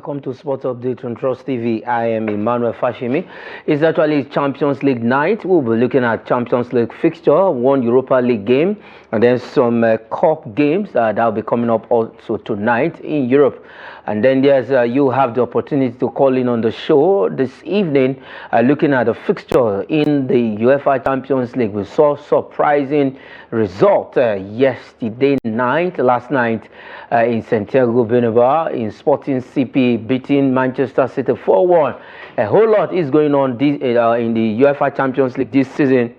welcome to Sports Update on Trust TV. I am Emmanuel Fashimi. It's actually Champions League night. We'll be looking at Champions League fixture, one Europa League game, and then some cup games that will be coming up also tonight in Europe. And then there's you have the opportunity to call in on the show this evening, looking at the fixture in the UEFA Champions League. We saw surprising result last night in Santiago Bernabeu, in Sporting CP beating Manchester City 4-1. A whole lot is going on in the UEFA Champions League this season,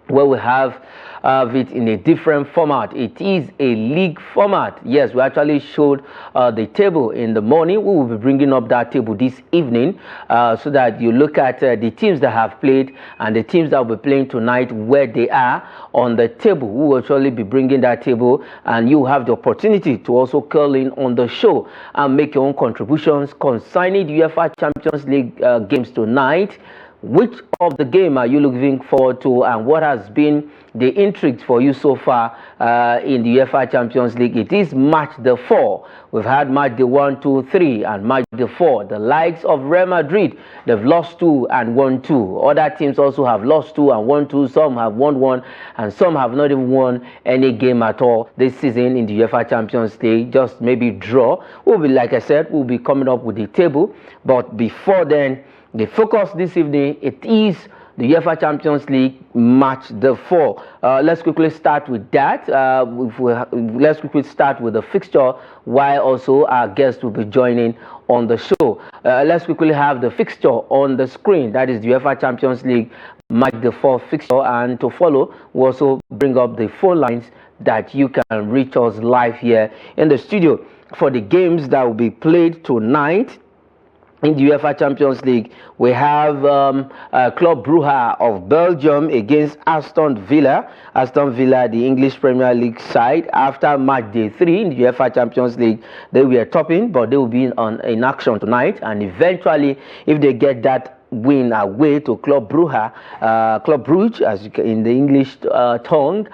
where we have it in a different format. It is a league format. Yes, we actually showed the table in the morning. We will be bringing up that table this evening so that you look at the teams that have played and the teams that will be playing tonight, where they are on the table. We will actually be bringing that table, and you have the opportunity to also call in on the show and make your own contributions concerning the UEFA Champions League games tonight. Which of the game are you looking forward to, and what has been the intrigue for you so far in the UEFA Champions League? It is match day 4. We've had match day 1, 2, 3, and match day 4. The likes of Real Madrid, they've lost 2 and won 2. Other teams also have lost 2 and won 2. Some have won 1, and some have not even won any game at all this season in the UEFA Champions League. Just maybe draw. We'll be, like I said, we'll be coming up with the table. But before then, the focus this evening, it is the UEFA Champions League match day 4. Let's quickly start with that. Let's quickly start with the fixture, while also our guests will be joining on the show. Let's quickly have the fixture on the screen. That is the UEFA Champions League match day 4 fixture. And to follow, we'll also bring up the phone lines that you can reach us live here in the studio for the games that will be played tonight. In the UEFA Champions League, we have Club Brugge of Belgium against Aston Villa. Aston Villa, the English Premier League side. After match day 3 in the UEFA Champions League, they were topping, but they will be in action tonight. And eventually, if they get that win away to Club Brugge, as in the English tongue,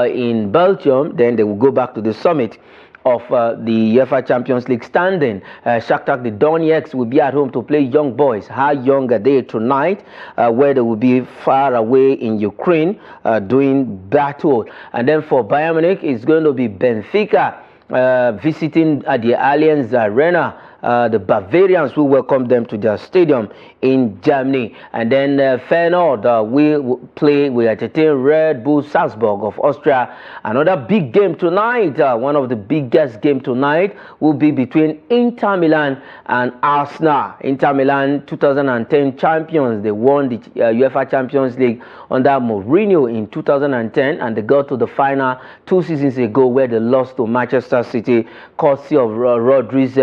in Belgium, then they will go back to the summit of the UEFA Champions League standing. Shakhtar the Donetsk will be at home to play Young Boys. How young are they tonight? Where they will be far away in Ukraine doing battle. And then for Bayern Munich, it's going to be Benfica visiting the Allianz Arena. The Bavarians will welcome them to their stadium in Germany. And then Feyenoord will entertain Red Bull Salzburg of Austria. Another big game tonight, one of the biggest games tonight, will be between Inter Milan and Arsenal. Inter Milan, 2010 champions. They won the UEFA Champions League under Mourinho in 2010, and they got to the final 2 seasons ago, where they lost to Manchester City, courtesy of Rodri's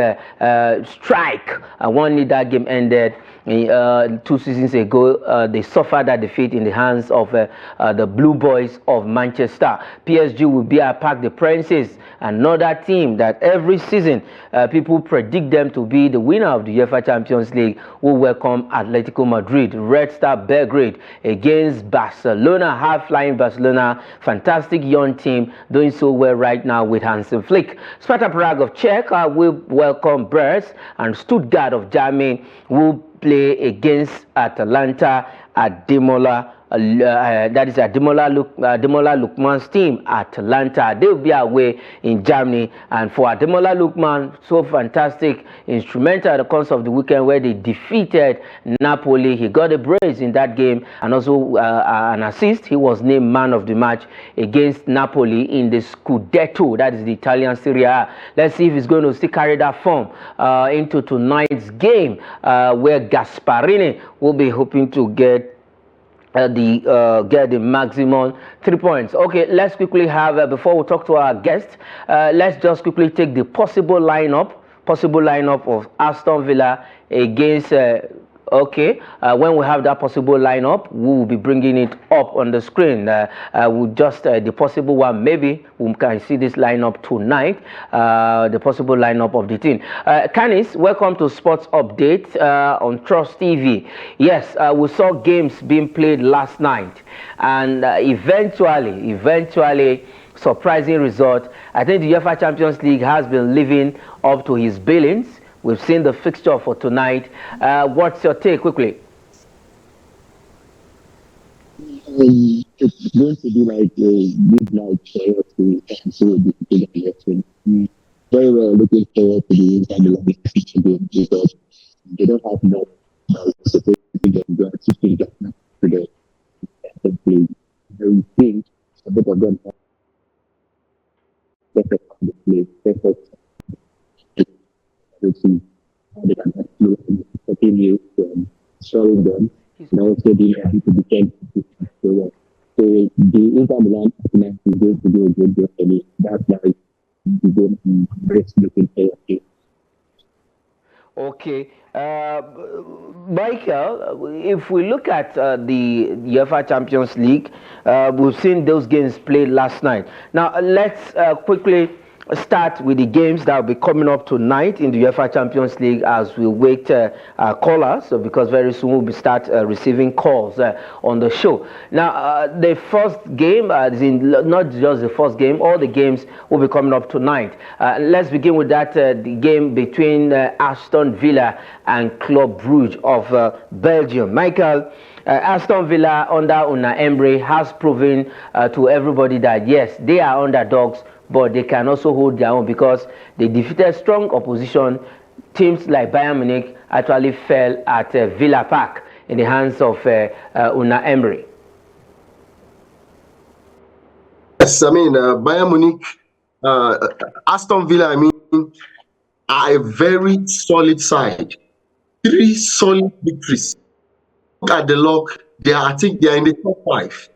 strike. One that game ended 2 seasons ago. They suffered that defeat in the hands of the Blue Boys of Manchester. PSG will be at Parc des Princes, another team that every season people predict them to be the winner of the UEFA Champions League. Will welcome Atletico Madrid. Red Star Belgrade against Barcelona, high-flying Barcelona, fantastic young team, doing so well right now with Hansi Flick. Sparta Prague of Czech will welcome Brest, and Stuttgart of Germany will play against Atalanta at Demola. That is Ademola Lookman's team, Atalanta. They will be away in Germany. And for Ademola Lookman, so fantastic, instrumental at the course of the weekend, where they defeated Napoli. He got a brace in that game, and also an assist. He was named man of the match against Napoli in the Scudetto, that is the Italian Serie A. Let's see if he's going to still carry that form into tonight's game, where Gasparini will be hoping to get the maximum 3 points. Okay, let's quickly have before we talk to our guest, let's just quickly take the possible lineup of Aston Villa against when we have that possible lineup, we will be bringing it up on the screen. We'll just the possible one, maybe we can see this lineup tonight, the possible lineup of the team. Canis, welcome to Sports Update on Trust TV. Yes, we saw games being played last night, and eventually surprising result. I think the UEFA Champions League has been living up to his billings. We've seen the fixture for tonight. What's your take quickly? It's going to be like a midnight for us to cancel the election. Very well looking forward to the Inter Milan feature game because they don't have enough support to get going to think that to the play. They think a bit of them better the play, better to see how they can actually continue showing them and also being able to defend so well. So the Inter Milan is going to do a good job for me. That's why the game is looking forward. Okay. Michael, if we look at the UEFA Champions League, we've seen those games played last night. Now, let's quickly start with the games that will be coming up tonight in the UEFA Champions League as we wait callers, so because very soon we'll start receiving calls on the show. Now, the first game, not just the first game, all the games will be coming up tonight. Let's begin with that the game between Aston Villa and Club Brugge of Belgium. Michael, Aston Villa under Unai Emery has proven to everybody that yes, they are underdogs, but they can also hold their own because they defeated strong opposition. Teams like Bayern Munich actually fell at Villa Park in the hands of Unai Emery. Yes, I mean, Bayern Munich, Aston Villa, I mean, are a very solid side. 3 solid victories. Look at the luck. I think they are in the top 5.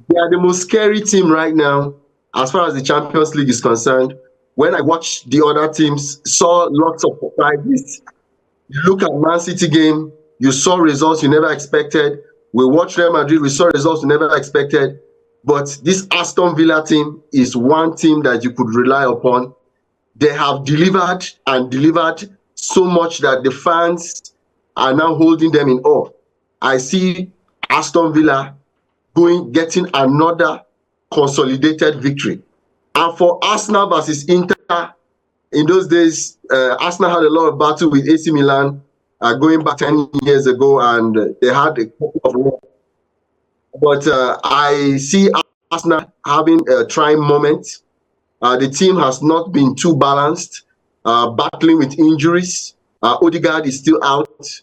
They are the most scary team right now as far as the Champions League is concerned. When I watched the other teams, saw lots of surprises. You look at Man City game, you saw results you never expected. We watched Real Madrid, we saw results you never expected. But this Aston Villa team is one team that you could rely upon. They have delivered and delivered so much that the fans are now holding them in awe. I see Aston Villa getting another consolidated victory. And for Arsenal versus Inter, in those days, Arsenal had a lot of battle with AC Milan going back 10 years ago, and they had a couple of wins. But I see Arsenal having a trying moment. The team has not been too balanced, battling with injuries. Odegaard is still out.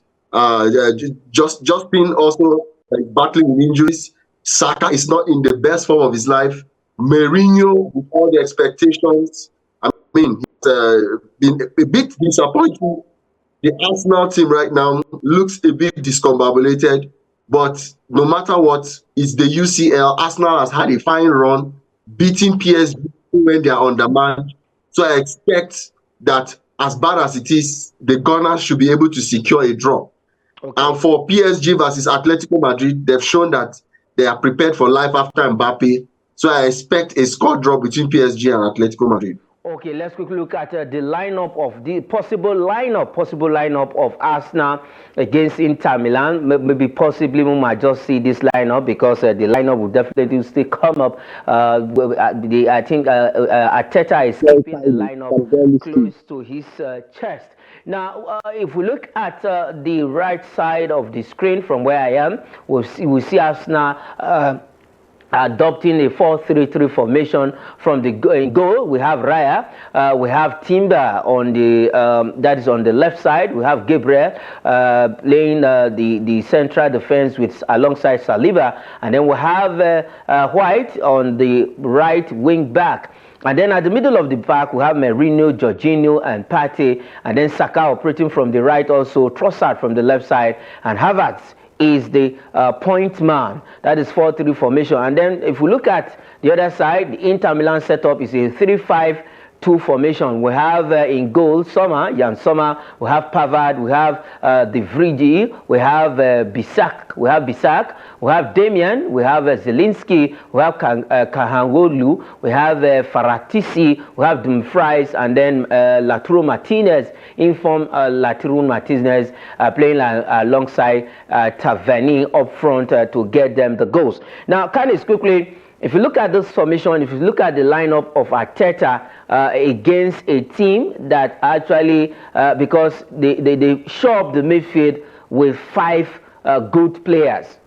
Just been also battling with injuries. Saka is not in the best form of his life. Mourinho, with all the expectations, I mean, he's been a bit disappointing. The Arsenal team right now looks a bit discombobulated, but no matter what, it's the UCL. Arsenal has had a fine run, beating PSG when they are undermanned. So I expect that as bad as it is, the Gunners should be able to secure a draw. Okay. And for PSG versus Atletico Madrid, they've shown that they are prepared for life after Mbappe. So I expect a score draw between PSG and Atletico Madrid. Okay, let's quickly look at the lineup of the possible lineup of Arsenal against Inter Milan. Maybe possibly we might just see this lineup because the lineup will definitely still come up. I think Arteta is keeping the lineup close to his chest. Now, if we look at the right side of the screen from where I am, we'll see Arsenal adopting a 4-3-3 formation. From the goal, we have Raya, we have Timber on the that is on the left side. We have Gabriel playing the central defense with alongside Saliba, and then we have White on the right wing back. And then at the middle of the pack, we have Merino, Jorginho, and Partey, and then Saka operating from the right, also Trossard from the left side, and Havertz is the point man. That is 4-3 formation. And then if we look at the other side, the Inter Milan setup is a 3-5-2 formation. We have in goal Jan Sommer, we have Pavard, we have De Vrij, we have Bisak, we have Damian, we have Zelinski, we have Kahangolu, we have Faratisi, we have Dumfries, and then Lautaro Martinez, informed Lautaro Martinez playing alongside Tavernier up front to get them the goals. Now, Canis, quickly, if you look at this formation, if you look at the lineup of Arteta against a team that actually, because they show up the midfield with 5 good players.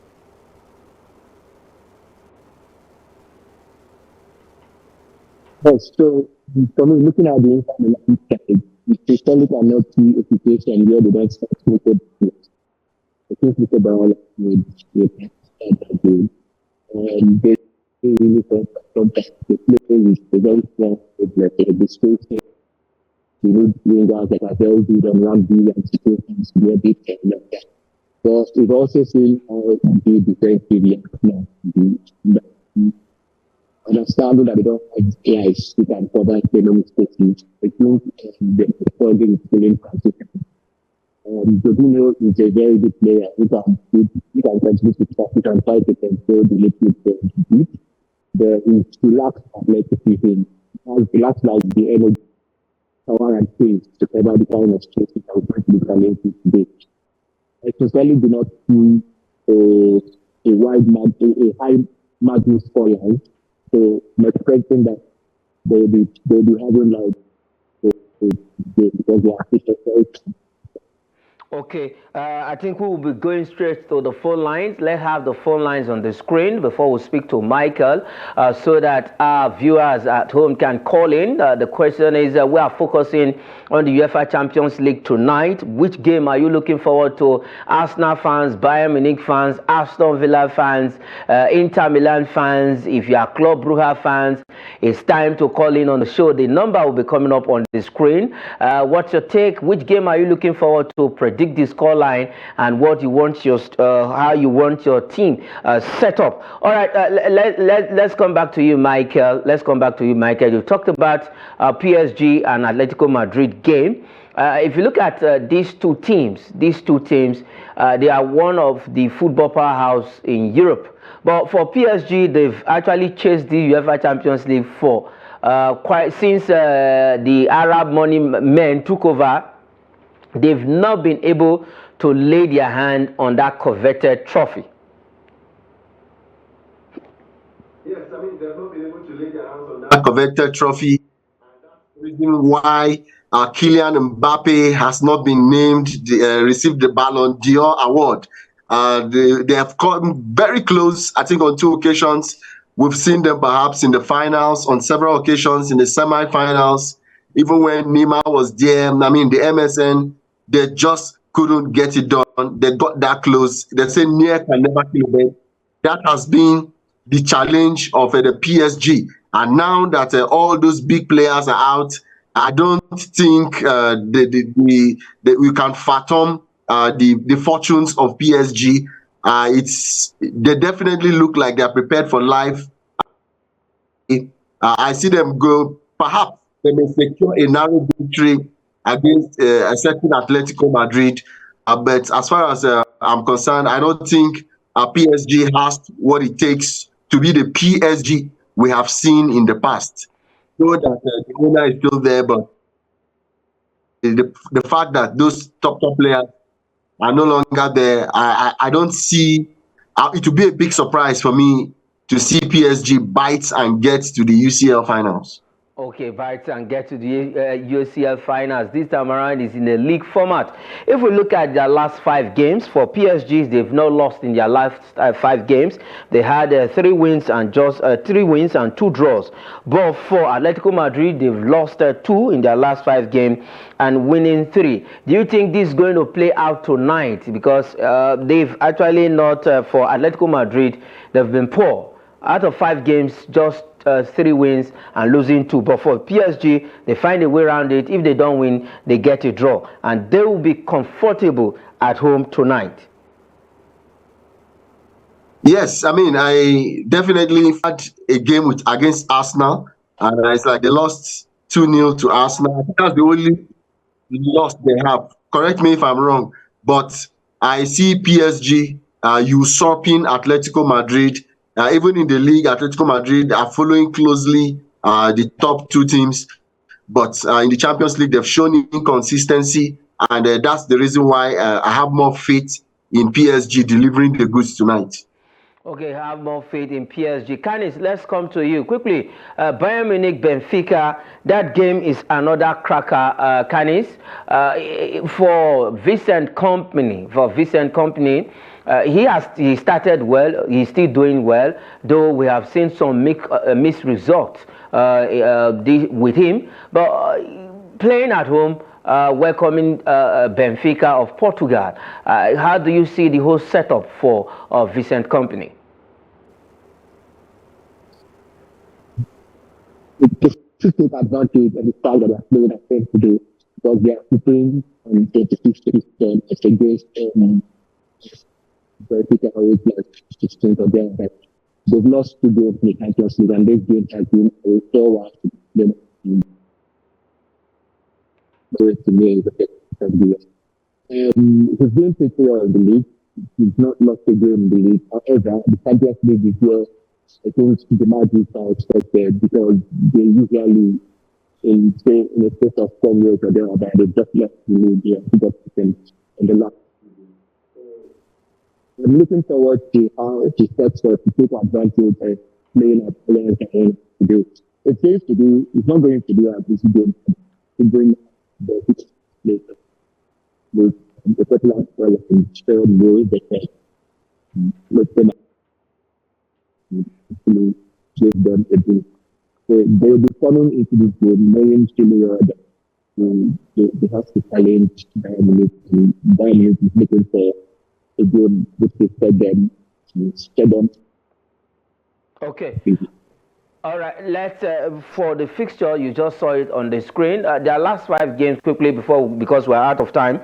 Yes, so for me, looking at the Inter Milan side, it's a cannot see a situation where they don't start with players. I think it's about with that game. And they really sometimes the play is very strong with the space. You need wingers that are very good on one B and situations where they can like that. But we've also seen how the defensive now. Understanding that they don't have guys who can cover economic spaces. I think the recording is feeling consistent. Jorginho is a very good player who can continue to profit and try to control the liquid deep. He lacks athleticism. He lacks like the energy, power and pace to cover the kind of space that we're going to be talented today. I sincerely do not see a high margin scoreline. So I'm expecting that they'll be having like because they are very. Okay, I think we will be going straight to the phone lines. Let's have the phone lines on the screen before we speak to Michael, so that our viewers at home can call in. The question is, we are focusing on the UEFA Champions League tonight. Which game are you looking forward to? Arsenal fans, Bayern Munich fans, Aston Villa fans, Inter Milan fans. If you are Club Brugge fans, it's time to call in on the show. The number will be coming up on the screen. What's your take? Which game are you looking forward to? Predict the scoreline and what you want your how you want your team set up. All right, let's come back to you, Michael. Let's come back to you, Michael. You talked about PSG and Atletico Madrid game. If you look at these two teams, they are one of the football powerhouse in Europe. But for PSG, they've actually chased the UEFA Champions League for quite since the Arab money men took over. They've not been able to lay their hand on that coveted trophy. Yes, I mean, they've not been able to lay their hands on that coveted trophy. And that's the reason why Kylian Mbappe has not been named, received the Ballon d'Or award. They have come very close, I think, on 2 occasions. We've seen them perhaps in the finals, on several occasions in the semi-finals. Even when Neymar was there, I mean, the MSN, they just couldn't get it done. They got that close. They say near can never kill them. That has been the challenge of the PSG. And now that all those big players are out, I don't think we can fathom the fortunes of PSG. They definitely look like they're prepared for life. I see them go, perhaps they may secure a narrow victory against a certain Atletico Madrid. But as far as I'm concerned, I don't think PSG has what it takes to be the PSG we have seen in the past. So that the owner is still there, but the fact that those top players are no longer there, I don't see. It will be a big surprise for me to see PSG bite and get to the UCL finals. Okay, bite and get to the UCL finals. This time around is in the league format. If we look at their last 5 games, for PSG, they've not lost in their last 5 games. They had 3 wins and 2 draws. But for Atletico Madrid, they've lost 2 in their last 5 games and winning 3. Do you think this is going to play out tonight? Because they've actually not, for Atletico Madrid, they've been poor. Out of 5 games, just 3 wins and losing 2. But for PSG, they find a way around it. If they don't win, they get a draw. And they will be comfortable at home tonight. Yes, I mean, I definitely had a game against Arsenal. And it's like they lost 2-0 to Arsenal. I think that's the only loss they have. Correct me if I'm wrong. But I see PSG usurping Atletico Madrid. Even in the league, Atletico Madrid are following closely the top 2 teams. But in the Champions League, they've shown inconsistency. And that's the reason why I have more faith in PSG delivering the goods tonight. Okay, have more faith in PSG. Canis, let's come to you quickly. Bayern Munich, Benfica, that game is another cracker, Canis. For Vincent Company, he started well. He's still doing well, though we have seen some mixed results with him. But playing at home, welcoming Benfica of Portugal. How do you see the whole setup for Vincent Company? They should take advantage of the fact that they're playing at to do because they are keeping 26% against Benfica always like 16 of them. But they've lost 2 games in the Champions League, and this game has been a fair one to them. To me, he's doing pretty well in the league. He's not lost a game in the league. However, the Champions League is where I think the margins are expected because they usually in a space of 10 years or thereabout, they just left the league here in the last. I'm looking forward to how he sets for to take advantage of playing at players to do. It seems to do. It's not going to do at this game to bring the six later with the particular in shared rules that let them give them a boost. So they will be coming into this game knowing that they have to challenge Bayern Munich, and Bayern Munich is looking for a game which will set them to set them. Okay. All right, let's for the fixture, you just saw it on the screen. Their last 5 games quickly because we're out of time.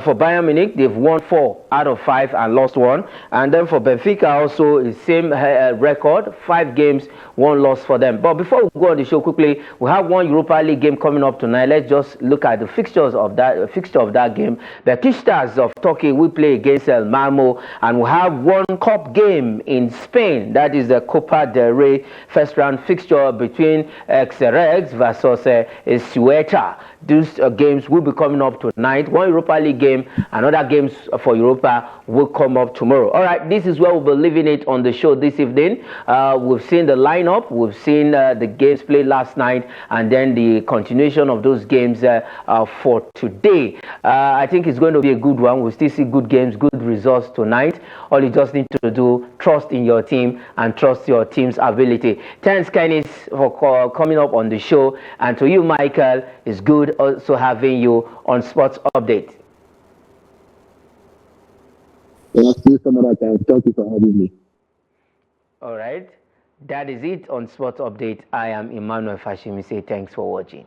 For Bayern Munich, they've won 4 out of 5 and lost 1. And then for Benfica also, the same record, 5 games, 1 loss for them. But before we go on the show quickly, we have one Europa League game coming up tonight. Let's just look at the fixture of that game. The fixtures of Turkey will play against El Malmo, and we have one cup game in Spain. That is the Copa del Rey first round fixture between Xerez versus Ceuta. These games will be coming up tonight. One Europa League game, another games for Europa will come up tomorrow. All right, this is where we'll be leaving it on the show this evening. We've seen the lineup, we've seen the games played last night, and then the continuation of those games for today. I think it's going to be a good one. We'll still see good games, good results tonight. All you just need to do, trust in your team and trust your team's ability. Thanks, Canis, for coming up on the show. And to you, Michael, it's good also having you on Sports Update. I'll see you some other time. Thank you for having me. All right. That is it on Sports Update. I am Emmanuel Fashimi. Say thanks for watching.